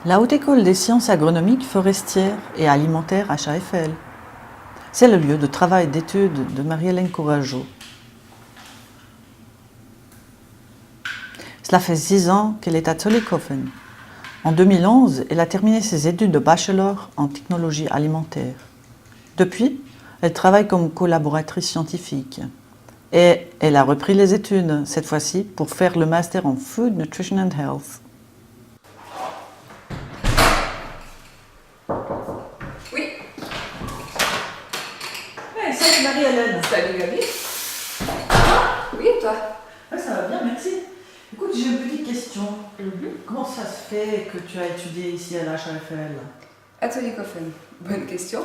La Haute École des sciences agronomiques, forestières et alimentaires HAFL. C'est le lieu de travail et d'études de Marie-Hélène Courageau. Cela fait 6 ans qu'elle est à Zollikofen. En 2011, elle a terminé ses études de bachelor en technologie alimentaire. Depuis, elle travaille comme collaboratrice scientifique. Et elle a repris les études, cette fois-ci, pour faire le master en Food, Nutrition and Health. Oui. Hey, salut Marie-Hélène. Salut Gabi. Oui, et toi? Ça va bien, merci. Écoute, j'ai une petite question. Comment ça se fait que tu as étudié ici à l'HAFL? À Zollikofen. Bonne question.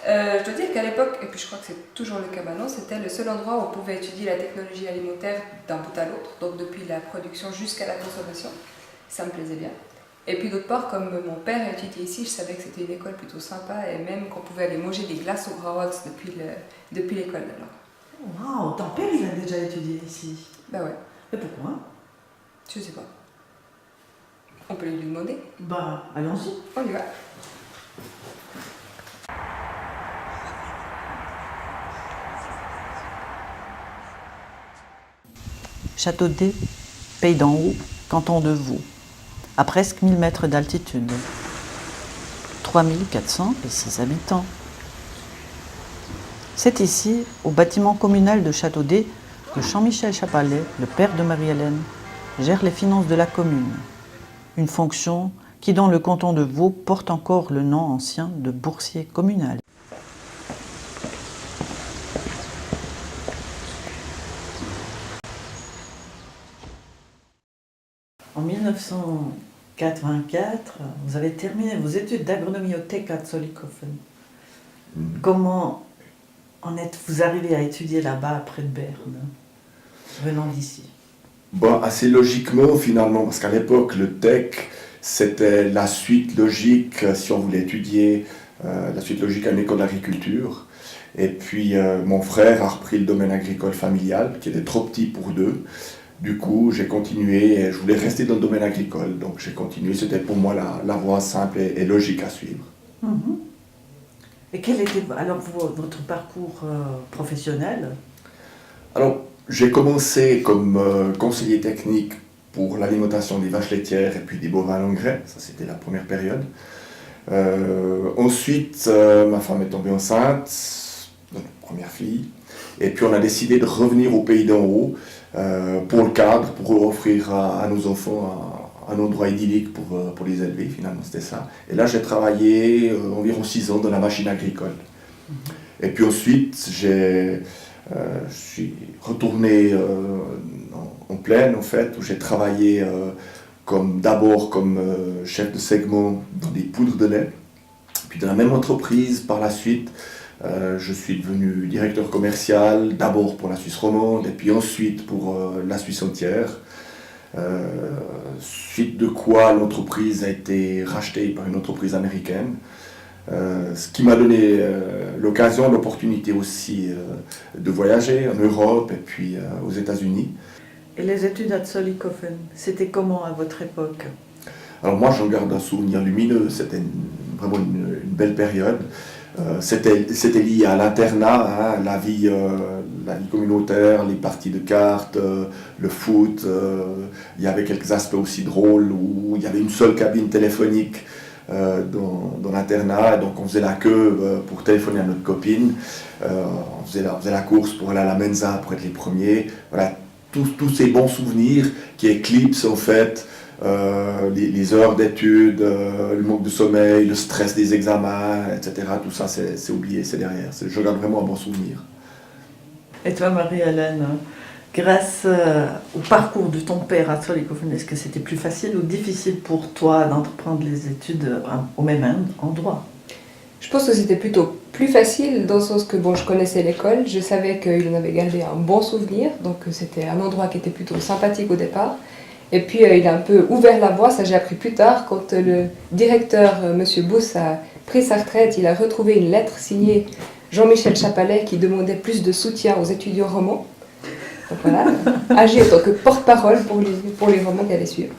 Je dois dire qu'à l'époque, et puis je crois que c'est toujours le cas maintenant, c'était le seul endroit où on pouvait étudier la technologie alimentaire d'un bout à l'autre, donc depuis la production jusqu'à la consommation. Ça me plaisait bien. Et puis d'autre part, comme mon père a étudié ici, je savais que c'était une école plutôt sympa et même qu'on pouvait aller manger des glaces au Grauholz depuis l'école. Waouh, ton père il a déjà étudié ici. Bah ouais, Et pourquoi? je sais pas. On peut lui demander. Bah, allons-y. On y va. Châteaudet, Pays d'en Haut, canton de Vaud, à presque 1000 mètres d'altitude. 3406 habitants. C'est ici, au bâtiment communal de Châteaudet, que Jean-Michel Chapalet, le père de Marie-Hélène, gère les finances de la commune. Une fonction qui, dans le canton de Vaud, porte encore le nom ancien de boursier communal. En 1984, vous avez terminé vos études d'agronomie au TEC à Zollikofen. Comment en êtes-vous arrivé à étudier là-bas, près de Berne, venant d'ici? Bon, assez logiquement finalement, parce qu'à l'époque, le tech, c'était la suite logique si on voulait étudier la suite logique à une école d'agriculture. Et puis mon frère a repris le domaine agricole familial, qui était trop petit pour deux. Du coup, j'ai continué et je voulais rester dans le domaine agricole. Donc j'ai continué, c'était pour moi la voie simple et logique à suivre. Et quel était alors votre parcours professionnel? Alors, j'ai commencé comme conseiller technique pour l'alimentation des vaches laitières et puis des bovins à l'engrais. Ça, c'était la première période. Ensuite, ma femme est tombée enceinte, notre première fille. Et puis, on a décidé de revenir au Pays d'en Haut pour le cadre, pour offrir à nos enfants un endroit idyllique pour les élever. Finalement, c'était ça. Et là, j'ai travaillé environ 6 ans dans la machine agricole. Et puis ensuite, je suis retourné en plaine, en fait, où j'ai travaillé d'abord comme chef de segment dans des poudres de lait. Puis dans la même entreprise, par la suite, je suis devenu directeur commercial, d'abord pour la Suisse romande, et puis ensuite pour la Suisse entière. Suite de quoi l'entreprise a été rachetée par une entreprise américaine. Ce qui m'a donné l'occasion, l'opportunité aussi de voyager en Europe et puis aux États-Unis. Et les études à Zollikofen, c'était comment à votre époque? Alors moi j'en garde un souvenir lumineux, c'était vraiment une belle période. C'était lié à l'internat, hein, la vie communautaire, les parties de cartes, le foot. Il y avait quelques aspects aussi drôles où il y avait une seule cabine téléphonique dans l'internat, donc on faisait la queue pour téléphoner à notre copine, on faisait la course pour aller à la mensa pour être les premiers. Voilà, tous ces bons souvenirs qui éclipsent en fait les heures d'études, le manque de sommeil, le stress des examens, etc. Tout ça c'est oublié, c'est derrière. Je garde vraiment un bon souvenir. Et toi Marie-Hélène, grâce au parcours de ton père à Zollikofen, est-ce que c'était plus facile ou difficile pour toi d'entreprendre les études au même endroit? Je pense que c'était plutôt plus facile dans le sens que je connaissais l'école, je savais qu'il en avait gardé un bon souvenir, donc c'était un endroit qui était plutôt sympathique au départ. Et puis il a un peu ouvert la voie, ça j'ai appris plus tard, quand le directeur, M. Bouss, a pris sa retraite, il a retrouvé une lettre signée Jean-Michel Chapalet qui demandait plus de soutien aux étudiants romans. Donc voilà, agi en tant que porte-parole pour les romans qui allaient suivre.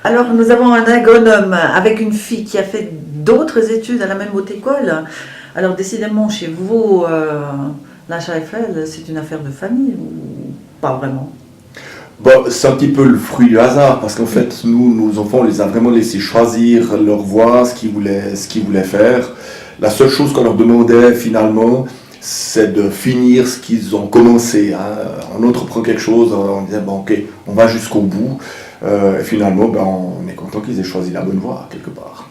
Alors, nous avons un agronome avec une fille qui a fait d'autres études à la même haute école. Alors, décidément, chez vous, l'HAFL, c'est une affaire de famille ou pas vraiment? Bon, c'est un petit peu le fruit du hasard, parce qu'en fait, nous, nos enfants, on les a vraiment laissés choisir leur voie, ce qu'ils voulaient faire. La seule chose qu'on leur demandait, finalement, c'est de finir ce qu'ils ont commencé. On entreprend quelque chose, on disait, bon, ok, on va jusqu'au bout. Et finalement, ben, on est content qu'ils aient choisi la bonne voie, quelque part.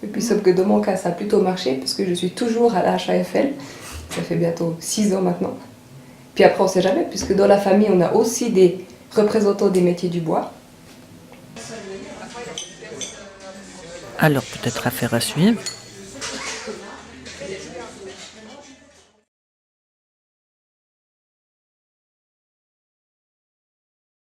Et puis sauf que dans mon cas, ça a plutôt marché, parce que je suis toujours à la HAFL. Ça fait bientôt 6 ans maintenant. Puis après, on ne sait jamais, puisque dans la famille, on a aussi des représentants des métiers du bois. Alors, peut-être affaire à suivre.